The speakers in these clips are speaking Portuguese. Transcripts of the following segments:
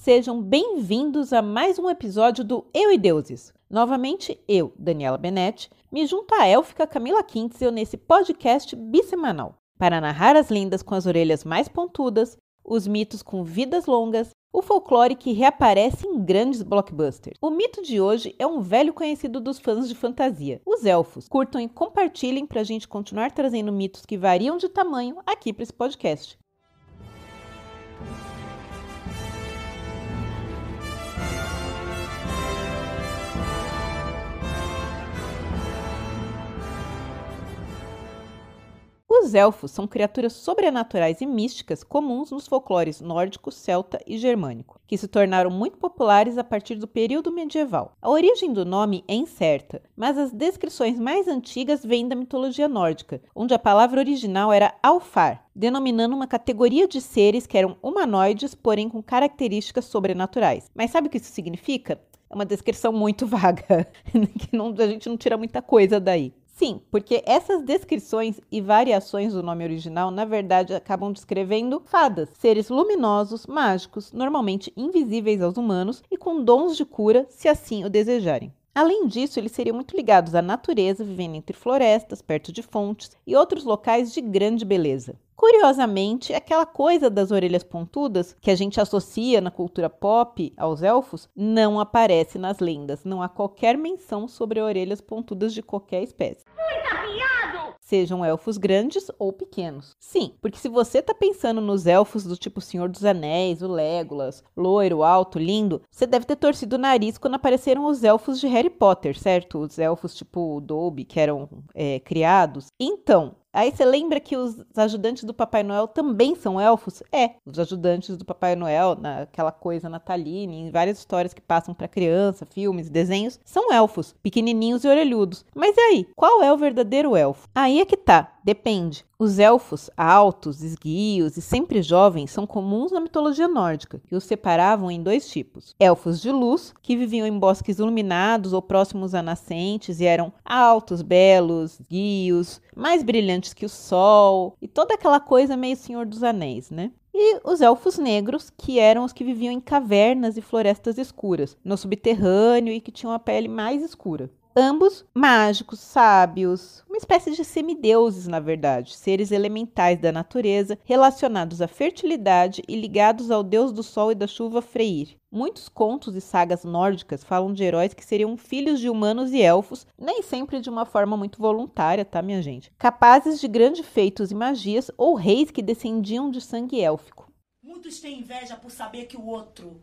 Sejam bem-vindos a mais um episódio do Eu e Deuses. Novamente, eu, Daniela Benetti, me junto à élfica Camila Kintzel nesse podcast bissemanal, para narrar as lendas com as orelhas mais pontudas, os mitos com vidas longas, o folclore que reaparece em grandes blockbusters. O mito de hoje é um velho conhecido dos fãs de fantasia, os elfos. Curtam e compartilhem para a gente continuar trazendo mitos que variam de tamanho aqui para esse podcast. Os elfos são criaturas sobrenaturais e místicas comuns nos folclores nórdico, celta e germânico, que se tornaram muito populares a partir do período medieval. A origem do nome é incerta, mas as descrições mais antigas vêm da mitologia nórdica, onde a palavra original era alfar, denominando uma categoria de seres que eram humanoides, porém com características sobrenaturais. Mas sabe o que isso significa? É uma descrição muito vaga, que a gente não tira muita coisa daí. Sim, porque essas descrições e variações do nome original, na verdade, acabam descrevendo fadas, seres luminosos, mágicos, normalmente invisíveis aos humanos e com dons de cura, se assim o desejarem. Além disso, eles seriam muito ligados à natureza, vivendo entre florestas, perto de fontes e outros locais de grande beleza. Curiosamente, aquela coisa das orelhas pontudas, que a gente associa na cultura pop aos elfos, não aparece nas lendas. Não há qualquer menção sobre orelhas pontudas de qualquer espécie. Muito arriado! Sejam elfos grandes ou pequenos. Sim, porque se você tá pensando nos elfos do tipo Senhor dos Anéis, o Legolas, loiro, alto, lindo, você deve ter torcido o nariz quando apareceram os elfos de Harry Potter, certo? Os elfos tipo Dobby, que eram criados. Então, aí você lembra que os ajudantes do Papai Noel também são elfos? Os ajudantes do Papai Noel, naquela coisa natalina, em várias histórias que passam para criança, filmes, desenhos, são elfos, pequenininhos e orelhudos. Mas e aí, qual é o verdadeiro elfo? Aí é que tá, depende. Os elfos altos, esguios e sempre jovens são comuns na mitologia nórdica, que os separavam em dois tipos. Elfos de luz, que viviam em bosques iluminados ou próximos a nascentes e eram altos, belos, esguios, mais brilhantes que o sol e toda aquela coisa meio Senhor dos Anéis, né? E os elfos negros, que eram os que viviam em cavernas e florestas escuras, no subterrâneo e que tinham a pele mais escura. Ambos mágicos, sábios, uma espécie de semideuses, na verdade, seres elementais da natureza, relacionados à fertilidade e ligados ao deus do sol e da chuva Freyr. Muitos contos e sagas nórdicas falam de heróis que seriam filhos de humanos e elfos, nem sempre de uma forma muito voluntária, tá, minha gente? Capazes de grandes feitos e magias ou reis que descendiam de sangue élfico. Muitos têm inveja por saber que o outro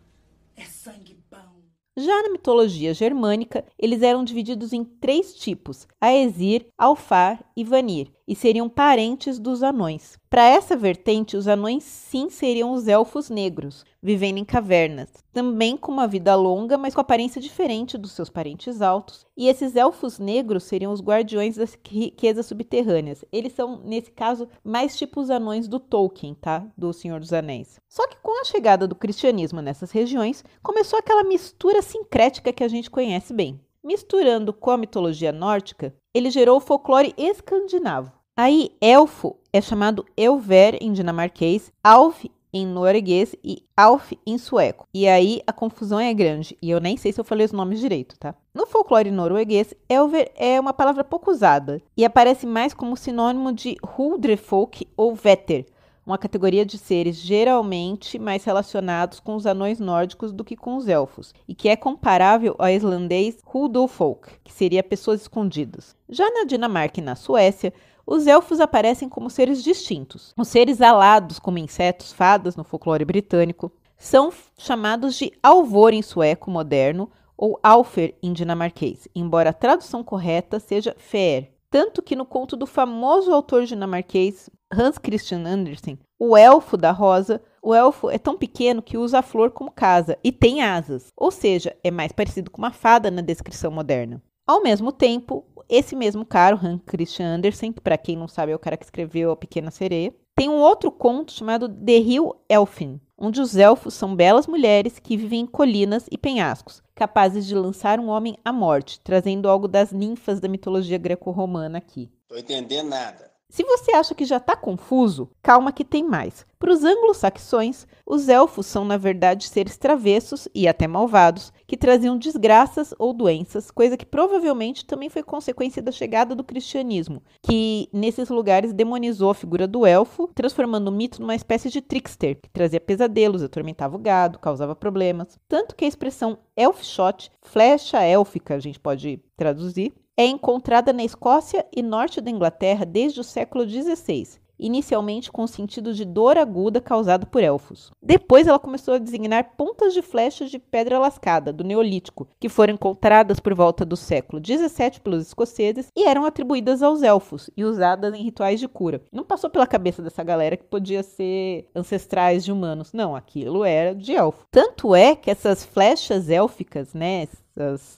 é sangue bom. Já na mitologia germânica, eles eram divididos em 3 tipos, Aesir, Alfar e Vanir, e seriam parentes dos anões. Para essa vertente, os anões sim seriam os elfos negros, vivendo em cavernas, também com uma vida longa, mas com aparência diferente dos seus parentes altos. E esses elfos negros seriam os guardiões das riquezas subterrâneas. Eles são, nesse caso, mais tipo os anões do Tolkien, tá? Do Senhor dos Anéis. Só que com a chegada do cristianismo nessas regiões, começou aquela mistura sincrética que a gente conhece bem. Misturando com a mitologia nórdica, ele gerou o folclore escandinavo. Aí, elfo é chamado Elver em dinamarquês, Alf em norueguês e Alf em sueco. E aí a confusão é grande, e eu nem sei se eu falei os nomes direito, tá? No folclore norueguês, Elver é uma palavra pouco usada e aparece mais como sinônimo de Huldrefolk ou Vetter, uma categoria de seres geralmente mais relacionados com os anões nórdicos do que com os elfos, e que é comparável ao islandês Huldolfolk, que seria pessoas escondidas. Já na Dinamarca e na Suécia, os elfos aparecem como seres distintos. Os seres alados, como insetos, fadas no folclore britânico, são chamados de alvor em sueco moderno ou alfer em dinamarquês, embora a tradução correta seja fer. Tanto que no conto do famoso autor dinamarquês Hans Christian Andersen, o elfo da rosa, o elfo é tão pequeno que usa a flor como casa e tem asas, ou seja, é mais parecido com uma fada na descrição moderna. Ao mesmo tempo, esse mesmo cara, Hans Christian Andersen, que para quem não sabe é o cara que escreveu A Pequena Sereia, tem um outro conto chamado The Hill Elfin, onde os elfos são belas mulheres que vivem em colinas e penhascos, capazes de lançar um homem à morte, trazendo algo das ninfas da mitologia greco-romana aqui. Tô entendendo nada. Se você acha que já está confuso, calma que tem mais. Para os anglo-saxões, os elfos são, na verdade, seres travessos e até malvados, que traziam desgraças ou doenças, coisa que provavelmente também foi consequência da chegada do cristianismo, que nesses lugares demonizou a figura do elfo, transformando o mito numa espécie de trickster, que trazia pesadelos, atormentava o gado, causava problemas. Tanto que a expressão elfshot, flecha élfica, a gente pode traduzir, é encontrada na Escócia e norte da Inglaterra desde o século XVI, inicialmente com o sentido de dor aguda causada por elfos. Depois ela começou a designar pontas de flechas de pedra lascada, do Neolítico, que foram encontradas por volta do século XVII pelos escoceses e eram atribuídas aos elfos e usadas em rituais de cura. Não passou pela cabeça dessa galera que podia ser ancestrais de humanos. Não, aquilo era de elfo. Tanto é que essas flechas élficas, né,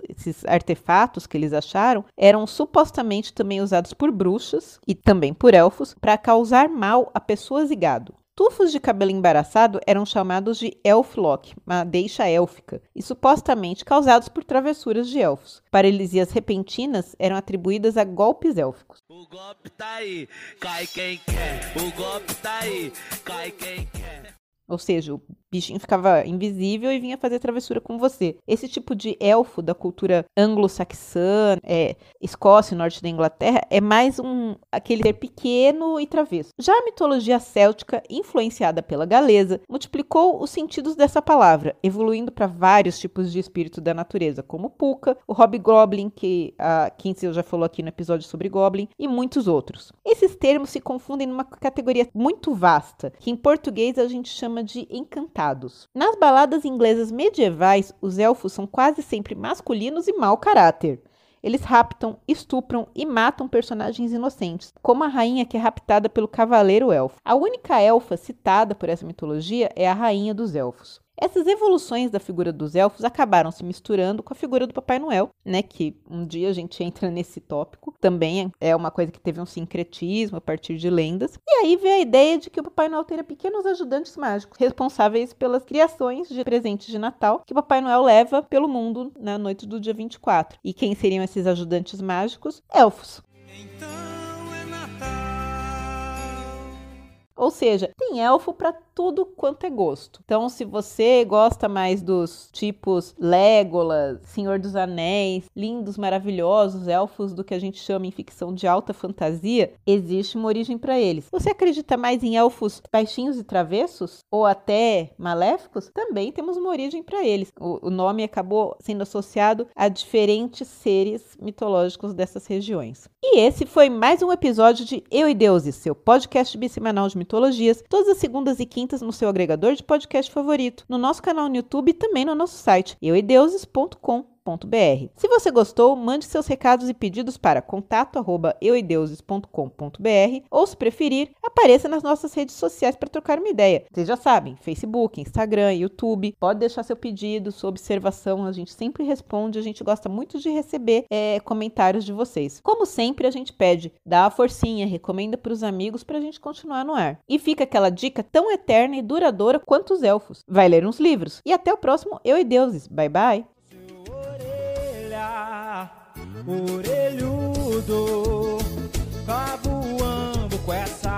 esses artefatos que eles acharam eram supostamente também usados por bruxas e também por elfos para causar mal a pessoas e gado. Tufos de cabelo embaraçado eram chamados de elflock, uma deixa élfica, e supostamente causados por travessuras de elfos. Paralisias repentinas eram atribuídas a golpes élficos. O golpe tá aí, cai quem quer. O golpe tá aí, cai quem quer. Ou seja, o bichinho ficava invisível e vinha fazer travessura com você. Esse tipo de elfo da cultura anglo-saxã, Escócia e norte da Inglaterra, é mais aquele ser pequeno e travesso. Já a mitologia céltica, influenciada pela galesa, multiplicou os sentidos dessa palavra, evoluindo para vários tipos de espírito da natureza, como o Puka, o Hobgoblin, que a Kinsey já falou aqui no episódio sobre Goblin, e muitos outros. Esses termos se confundem numa categoria muito vasta, que em português a gente chama de encantados. Nas baladas inglesas medievais, os elfos são quase sempre masculinos e mau caráter. Eles raptam, estupram e matam personagens inocentes, como a rainha que é raptada pelo cavaleiro elfo. A única elfa citada por essa mitologia é a rainha dos elfos. Essas evoluções da figura dos elfos acabaram se misturando com a figura do Papai Noel, né? Que um dia a gente entra nesse tópico. Também é uma coisa que teve um sincretismo a partir de lendas. E aí veio a ideia de que o Papai Noel teria pequenos ajudantes mágicos, responsáveis pelas criações de presentes de Natal que o Papai Noel leva pelo mundo na noite do dia 24. E quem seriam esses ajudantes mágicos? Elfos. Então é Natal. Ou seja, tem elfo para tudo quanto é gosto. Então, se você gosta mais dos tipos Legolas, Senhor dos Anéis, lindos, maravilhosos, elfos do que a gente chama em ficção de alta fantasia, existe uma origem para eles. Você acredita mais em elfos baixinhos e travessos? Ou até maléficos? Também temos uma origem para eles. O nome acabou sendo associado a diferentes seres mitológicos dessas regiões. E esse foi mais um episódio de Eu e Deuses, seu podcast bissemanal de mitologias, todas as segundas e quintas no seu agregador de podcast favorito, no nosso canal no YouTube e também no nosso site, euideuses.com.br. Se você gostou, mande seus recados e pedidos para contato@euideuses.com.br ou, se preferir, apareça nas nossas redes sociais para trocar uma ideia. Vocês já sabem, Facebook, Instagram, YouTube. Pode deixar seu pedido, sua observação, a gente sempre responde, a gente gosta muito de receber comentários de vocês. Como sempre, a gente pede, dá a forcinha, recomenda para os amigos para a gente continuar no ar. E fica aquela dica tão eterna e duradoura quanto os elfos. Vai ler uns livros. E até o próximo Eu e Deuses. Bye, bye! Orelhudo, tá voando com essa